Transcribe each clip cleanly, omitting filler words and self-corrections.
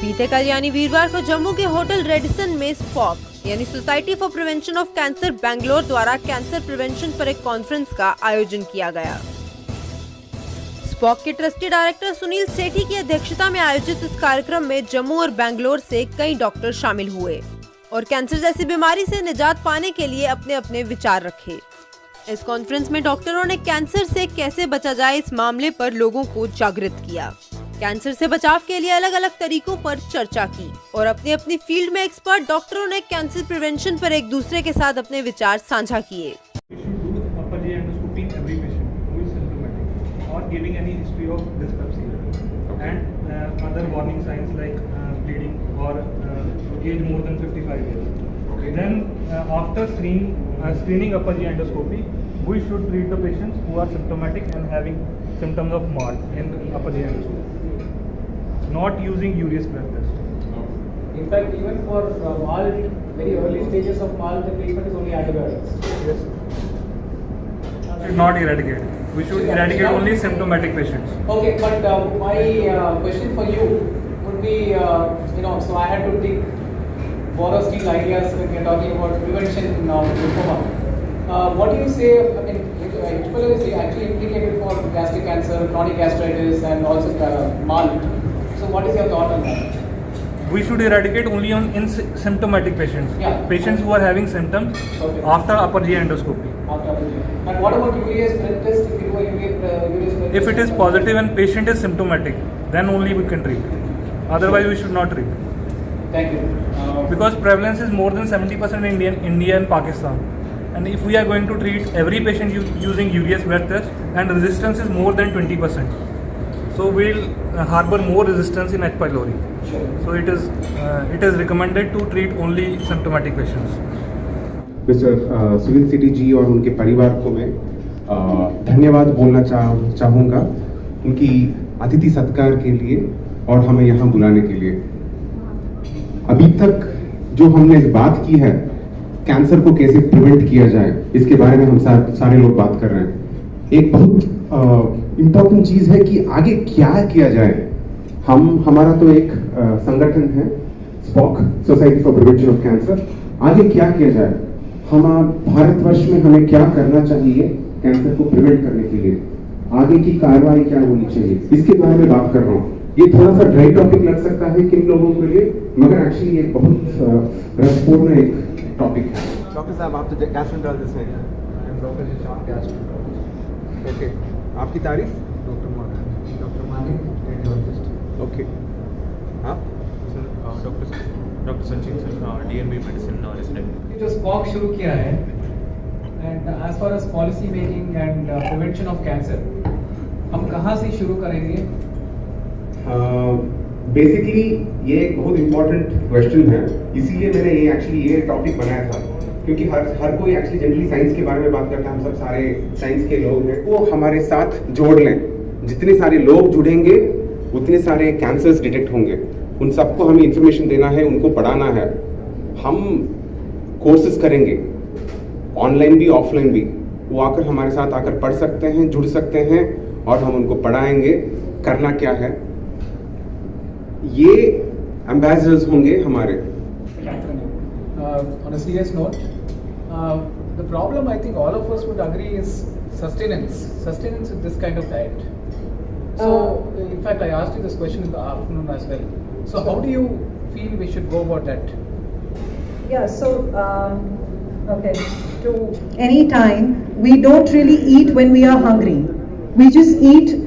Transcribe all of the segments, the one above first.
बीते कल यानी वीरवार को जम्मू के होटल रेडिसन में SPOC यानी society for prevention of cancer Bangalore द्वारा कैंसर प्रिवेंशन पर एक कॉन्फ्रेंस का आयोजन किया गया। SPOC के ट्रस्टी डायरेक्टर सुनील सेठी की अध्यक्षता में आयोजित इस कार्यक्रम में जम्मू और बैंगलोर से कई डॉक्टर शामिल हुए और कैंसर जैसी बीमारी से निजात पाने के लिए अपने अपने विचार रखे। इस कॉन्फ्रेंस में डॉक्टरों ने कैंसर से कैसे बचा जाए इस मामले पर लोगों को जागृत किया। कैंसर से बचाव के लिए अलग अलग तरीकों पर चर्चा की और अपनी अपनी फील्ड में एक्सपर्ट डॉक्टरों ने कैंसर प्रिवेंशन पर एक दूसरे के साथ अपने विचार साझा किए। We should treat the patients who are symptomatic and having symptoms of MALT in upper GI endoscopy, not using urease blood test. In fact, even for MALT, very early stages of MALT, the treatment is only antibiotics. Yes. Should not eradicate. We should eradicate only symptomatic patients. Okay, but my question for you would be, so I had to take borrow steel ideas when we are talking about prevention of lymphoma. What do you say? I mean, HPL is actually implicated for gastric cancer, chronic gastritis, and also MALT. So, what is your thought on that? We should eradicate only in symptomatic patients. Yeah. Patients who are having symptoms after upper GI endoscopy. After upper GI. And what about urease blood test? If you do a urease blood If it is positive and patient is symptomatic, then only we can treat. Otherwise, we should not treat. Thank you. Because prevalence is more than 70% in India and Pakistan. And if we are going to treat every patient using urease blood test, and resistance is more than 20%, so we'll harbor more resistance in H. pylori. Sure. So it is recommended to treat only symptomatic patients. Mister Sunil Sethi ji और उनके परिवार को मैं धन्यवाद बोलना चाहूँगा उनकी अतिथि सत्कार के लिए और हमें यहाँ बुलाने के लिए। अभी तक जो हमने बात की है कैंसर को कैसे प्रिवेंट किया जाए, इसके बारे में हम सारे लोग बात कर रहे हैं। एक बहुत इम्पोर्टेंट चीज है कि आगे क्या किया जाए। हमारा तो एक संगठन है SPOC, society for prevention of cancer. आगे क्या किया जाए, हम भारतवर्ष में हमें क्या करना चाहिए कैंसर को प्रिवेंट करने के लिए, आगे की कार्रवाई क्या होनी चाहिए, इसके बारे में बात कर रहा हूँ। ये थोड़ा सा ड्राई टॉपिक लग सकता है किन लोगों के लिए, मगर एक्चुअली ये बहुत रसपूर्ण एक टॉपिक है। डॉक्टर साहब, आप तो गैस्ट्रोएंटरोलॉजिस्ट हैं। Doctor Zeeshan gastroenterologist. ओके, आपकी तारीफ? Doctor Malik radiologist. ओके, आप? Doctor Sachin sir, DNB medicine resident. जो SPOC शुरू किया है, and as far as policy making and prevention of cancer, हम कहाँ से शुरू करेंगे? बेसिकली ये एक बहुत इम्पोर्टेंट क्वेश्चन है, इसीलिए मैंने ये टॉपिक बनाया था, क्योंकि हर कोई एक्चुअली जनरली साइंस के बारे में बात करता है। हम सब सारे साइंस के लोग हैं, वो हमारे साथ जोड़ लें। जितने सारे लोग जुड़ेंगे उतने सारे कैंसर्स डिटेक्ट होंगे। उन सबको हमें इंफॉर्मेशन देना है, उनको पढ़ाना है। हम कोर्सेज करेंगे, ऑनलाइन भी ऑफलाइन भी। वो आकर हमारे साथ आकर पढ़ सकते हैं, जुड़ सकते हैं और हम उनको पढ़ाएंगे करना क्या है। ये एम्बेसडर्स होंगे हमारे। On a serious note, the problem I think all of us would agree is sustenance with this kind of diet. So, in fact, I asked you this question in the afternoon as well. So, how do you feel we should go about that? Yeah, so, okay, to any time, we don't really eat when we are hungry. We just eat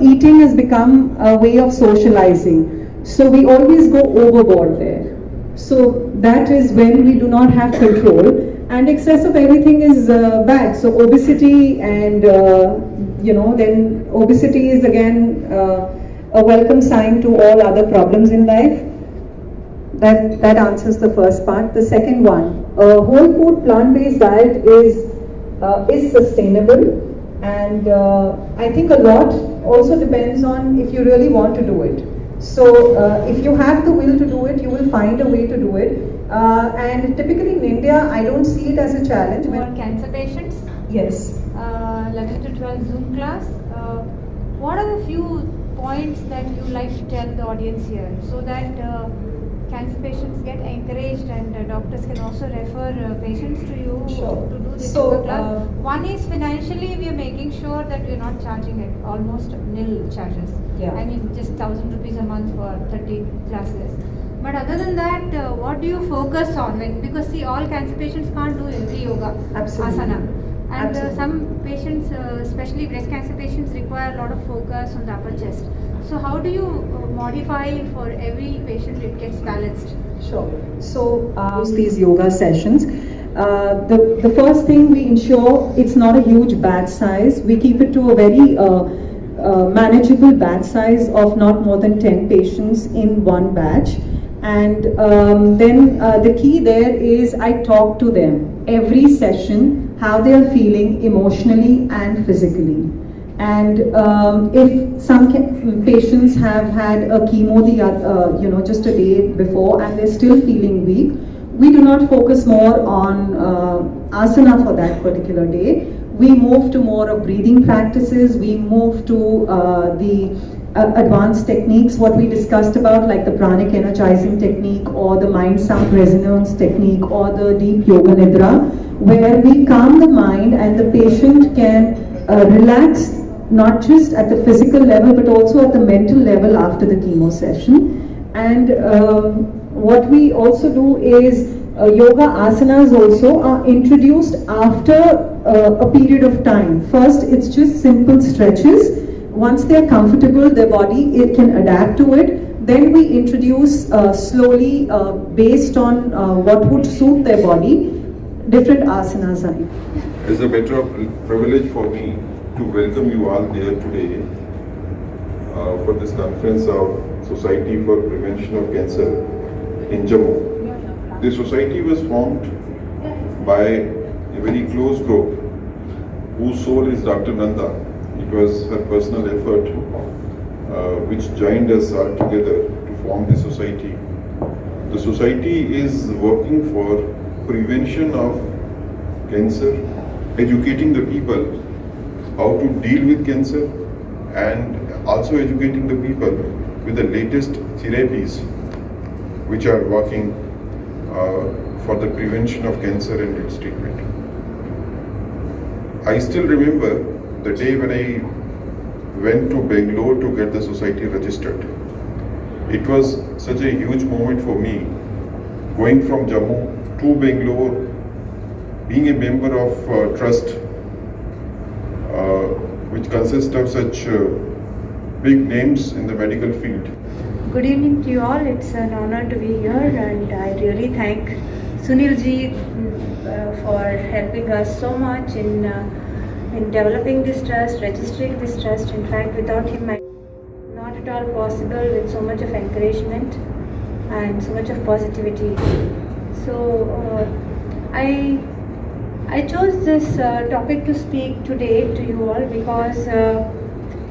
eating has become a way of socializing. So, we always go overboard there. So, that is when we do not have control, and excess of everything is bad. So, obesity and, then obesity is again a welcome sign to all other problems in life. That answers the first part. The second one, whole food plant-based diet is sustainable, and I think a lot also depends on if you really want to do it. So if you have the will to do it, you will find a way to do it. And typically in India, I don't see it as a challenge. For cancer patients? Yes. 11 to 12 Zoom class. What are the few points that you like to tell the audience here so that cancer patients get encouraged and doctors can also refer patients to you to do this yoga class? One is financially we are making sure that we are not charging it almost nil charges. Yeah. I mean just 1,000 rupees a month for 30 classes. But other than that, what do you focus on? Because see, all cancer patients can't do every yoga, Absolutely. asana. And Absolutely. some patients, especially breast cancer patients, require a lot of focus on the upper chest. So how do you modify for every patient it gets balanced? Sure. So these yoga sessions, the first thing we ensure it's not a huge batch size. We keep it to a very manageable batch size of not more than 10 patients in one batch. And then the key there is I talk to them every session how they are feeling emotionally and physically. And if some patients have had a chemo just a day before and they're still feeling weak, we do not focus more on asana for that particular day. We move to more of breathing practices. We move to the advanced techniques, what we discussed about, like the pranic energizing technique or the mind sound resonance technique or the deep yoga nidra, where we calm the mind and the patient can relax not just at the physical level but also at the mental level after the chemo session. And what we also do is yoga asanas also are introduced after a period of time. First, it's just simple stretches. Once they're comfortable, their body it can adapt to it. Then we introduce slowly, based on what would suit their body, different asanas. It's a matter of privilege for me to welcome you all here today for this conference of Society for Prevention of Cancer in Jammu. The society was formed by a very close group whose soul is Dr. Nanda. It was her personal effort which joined us all together to form the society. The society is working for prevention of cancer, educating the people how to deal with cancer, and also educating the people with the latest therapies which are working for the prevention of cancer and its treatment. I still remember the day when I went to Bangalore to get the society registered. It was such a huge moment for me, going from Jammu to Bangalore, being a member of trust which consists of such big names in the medical field. Good evening to you all. It's an honor to be here, and I really thank Sunil ji for helping us so much in developing this trust, registering this trust. In fact, without him, not at all possible with so much of encouragement and so much of positivity. So I chose this topic to speak today to you all because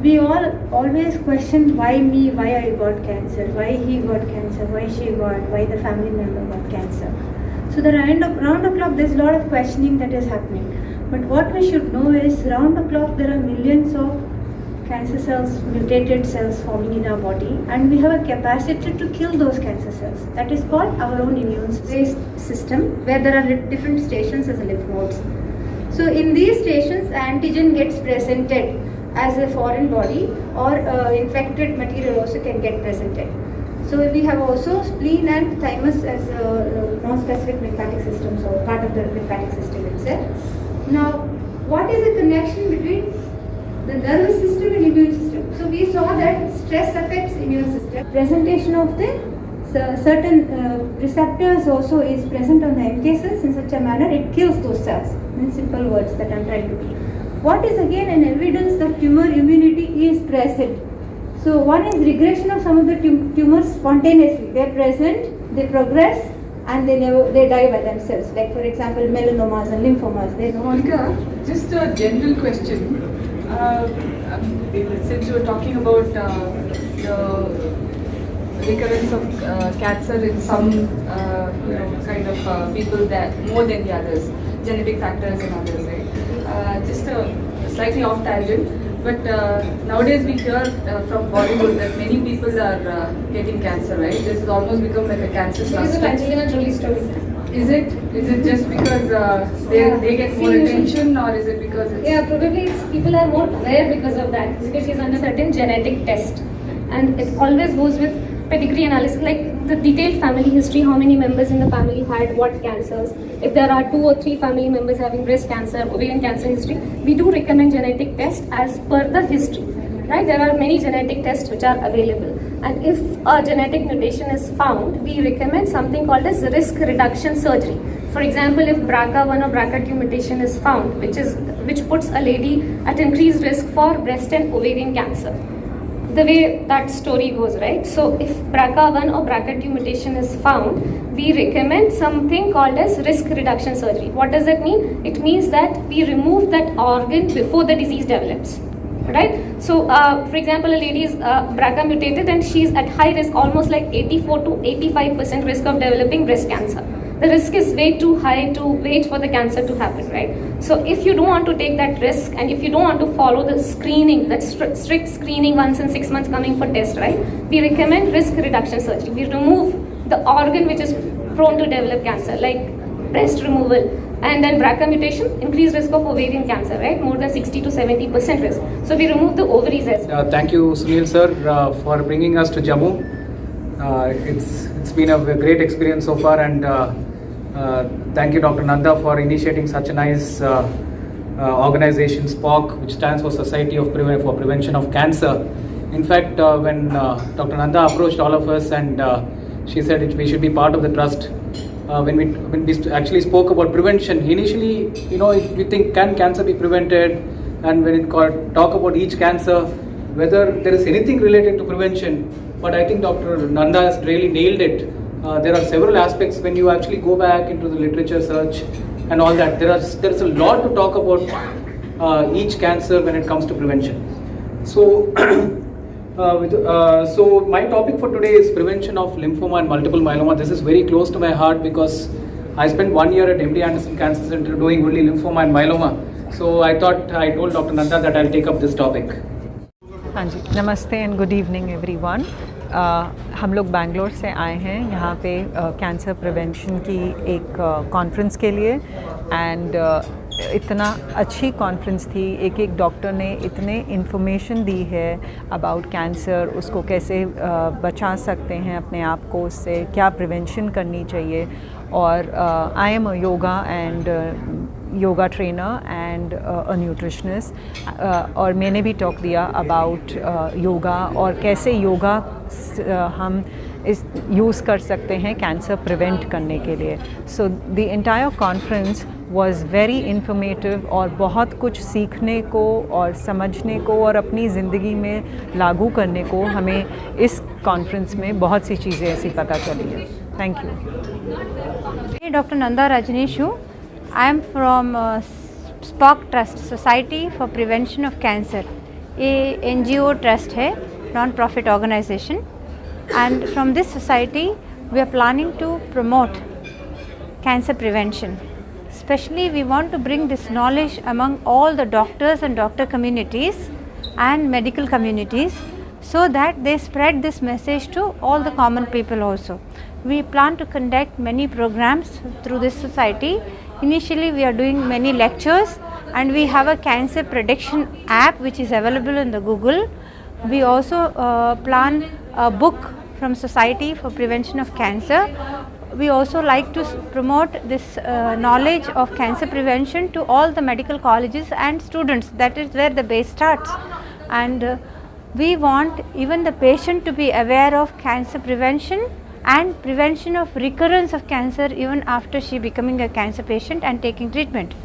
we all always question why me, why I got cancer, why he got cancer, why she got, why the family member got cancer. So the round the clock there's a lot of questioning that is happening. But what we should know is round the clock there are millions of cancer cells, mutated cells forming in our body, and we have a capacity to kill those cancer cells. That is called our own immune system, where there are different stations as lymph nodes. So in these stations, antigen gets presented as a foreign body, or infected material also can get presented. So we have also spleen and thymus as non-specific lymphatic system, so part of the lymphatic system itself. Now, what is the connection between the nervous system and immune system? So we saw that stress affects immune system. Presentation of the certain receptors also is present on the NK cells in such a manner it kills those cells. In simple words that I am trying to do. What is again an evidence that tumor immunity is present? So one is regression of some of the tumors spontaneously. They are present, they progress, and they die by themselves. Like for example, melanomas and lymphomas. Monica, just a general question. Since you were talking about the recurrence of cancer in some kind of people that more than the others, genetic factors and others, right? Just a slightly off tangent. But nowadays we hear from Bollywood that many people are getting cancer, right? This has almost become like a cancer cluster. Is it just because they get more attention, or is it because it's... Yeah, probably people are more aware because of that, because she's under certain genetic test, and it always goes with pedigree analysis, like the detailed family history, how many members in the family had what cancers. If there are 2 or 3 family members having breast cancer, ovarian cancer history, we do recommend genetic tests as per the history, right? There are many genetic tests which are available, and if a genetic mutation is found, we recommend something called as risk reduction surgery. For example, if BRCA1 or BRCA2 mutation is found, which puts a lady at increased risk for breast and ovarian cancer. The way that story goes, right? So if BRCA1 or BRCA2 mutation is found, we recommend something called as risk reduction surgery. What does that mean? It means that we remove that organ before the disease develops, right? So for example, a lady is BRCA mutated and she is at high risk, almost like 84 to 85% risk of developing breast cancer. The risk is way too high to wait for the cancer to happen, right? So if you don't want to take that risk, and if you don't want to follow the screening, that strict screening once in 6 months coming for test, right? We recommend risk reduction surgery. We remove the organ which is prone to develop cancer, like breast removal. And then BRCA mutation, increased risk of ovarian cancer, right? More than 60 to 70% risk. So we remove the ovaries as well. Thank you, Sunil sir, for bringing us to Jammu. It's been a great experience so far, and thank you, Dr. Nanda, for initiating such a nice organization, SPOC, which stands for Society for Prevention of Cancer. In fact, when Dr. Nanda approached all of us and she said we should be part of the trust, when we actually spoke about prevention, initially, we think, can cancer be prevented? And when it talk about each cancer, whether there is anything related to prevention, but I think Dr. Nanda has really nailed it. There are several aspects when you actually go back into the literature search and all that. There's a lot to talk about each cancer when it comes to prevention. So, so my topic for today is prevention of lymphoma and multiple myeloma. This is very close to my heart because I spent 1 year at MD Anderson Cancer Center doing only lymphoma and myeloma. So I told Dr. Nanda that I'll take up this topic. हाँ जी, नमस्ते and good evening everyone. हम लोग बैंगलोर से आए हैं यहाँ पे cancer prevention की एक कॉन्फ्रेंस के लिए, एंड इतना अच्छी कॉन्फ्रेंस थी। एक डॉक्टर ने इतने इन्फॉर्मेशन दी है अबाउट कैंसर, उसको कैसे बचा सकते हैं अपने आप को, उससे क्या प्रिवेंशन करनी चाहिए। और I am a yoga trainer and a nutritionist, और मैंने भी टॉक दिया अबाउट योगा और कैसे योगा हम इस यूज़ कर सकते हैं कैंसर प्रिवेंट करने के लिए। So the entire conference was very informative और बहुत कुछ सीखने को और समझने को और अपनी ज़िंदगी में लागू करने को हमें इस कॉन्फ्रेंस में बहुत सी चीज़ें ऐसी पता चली है। Thank you. Doctor Nanda Rajneeshu, I am from SPOC Trust, Society for Prevention of Cancer. ये NGO trust है, non-profit organization, and from this society we are planning to promote cancer prevention. Especially we want to bring this knowledge among all the doctors and doctor communities and medical communities, so that they spread this message to all the common people also. We plan to conduct many programs through this society. Initially we are doing many lectures, and we have a cancer prediction app which is available in the Google. We also plan a book from Society for Prevention of Cancer. We also like to promote this knowledge of cancer prevention to all the medical colleges and students. That is where the base starts, and we want even the patient to be aware of cancer prevention and prevention of recurrence of cancer even after she becoming a cancer patient and taking treatment.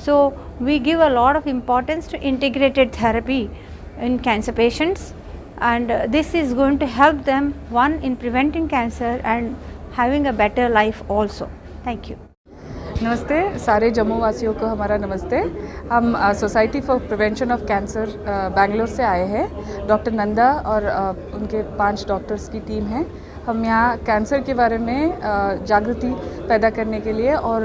So we give a lot of importance to integrated therapy in cancer patients, and this is going to help them, one, in preventing cancer and having a better life also. Thank you. नमस्ते सारे जम्मू वासियों को हमारा नमस्ते। हम society for prevention of cancer Bangalore से आए हैं। डॉक्टर नंदा और उनके 5 डॉक्टर्स की टीम है। हम यहाँ कैंसर के बारे में जागृति पैदा करने के लिए और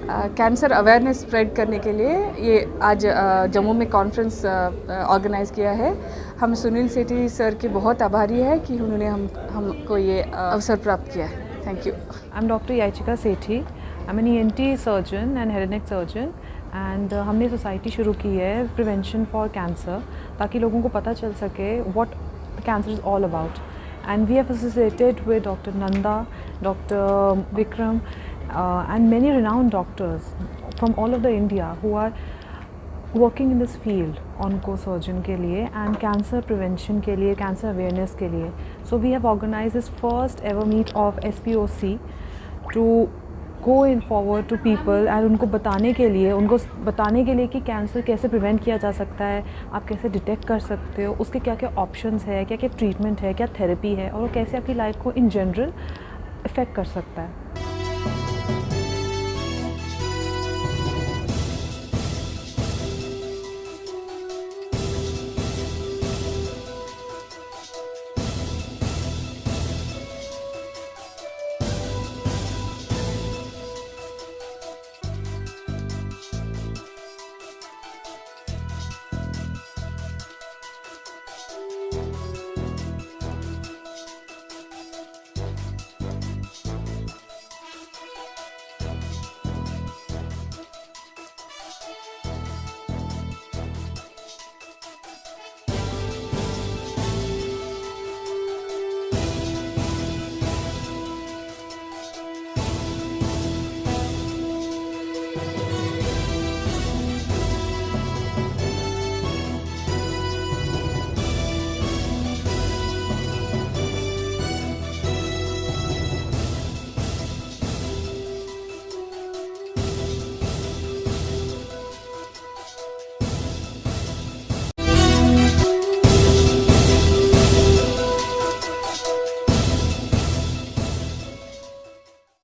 कैंसर अवेयरनेस स्प्रेड करने के लिए ये आज जम्मू में कॉन्फ्रेंस ऑर्गेनाइज किया है। हम सुनील सेठी सर के बहुत आभारी है कि उन्होंने हमको ये अवसर प्राप्त किया है। Thank you. I am doctor Yachika Sethi. I am an ENT surgeon and head and neck surgeon and हमने सोसाइटी शुरू की है प्रिवेंशन फॉर कैंसर, ताकि लोगों को पता चल सके what cancer is all about. And we have associated with doctor Nanda, doctor Vikram and many renowned doctors from all over India who are working in this field, onco-surgeon के लिए and cancer prevention के लिए, cancer awareness के लिए. So we have organized this first ever meet of SPOC to go in forward to people and उनको बताने के लिए कि कैंसर कैसे प्रिवेंट किया जा सकता है, आप कैसे डिटेक्ट कर सकते हो, उसके क्या क्या ऑप्शंस है, क्या क्या ट्रीटमेंट है, क्या थेरेपी है और वो कैसे आपकी लाइफ को इन जनरल इफ़ेक्ट कर सकता है।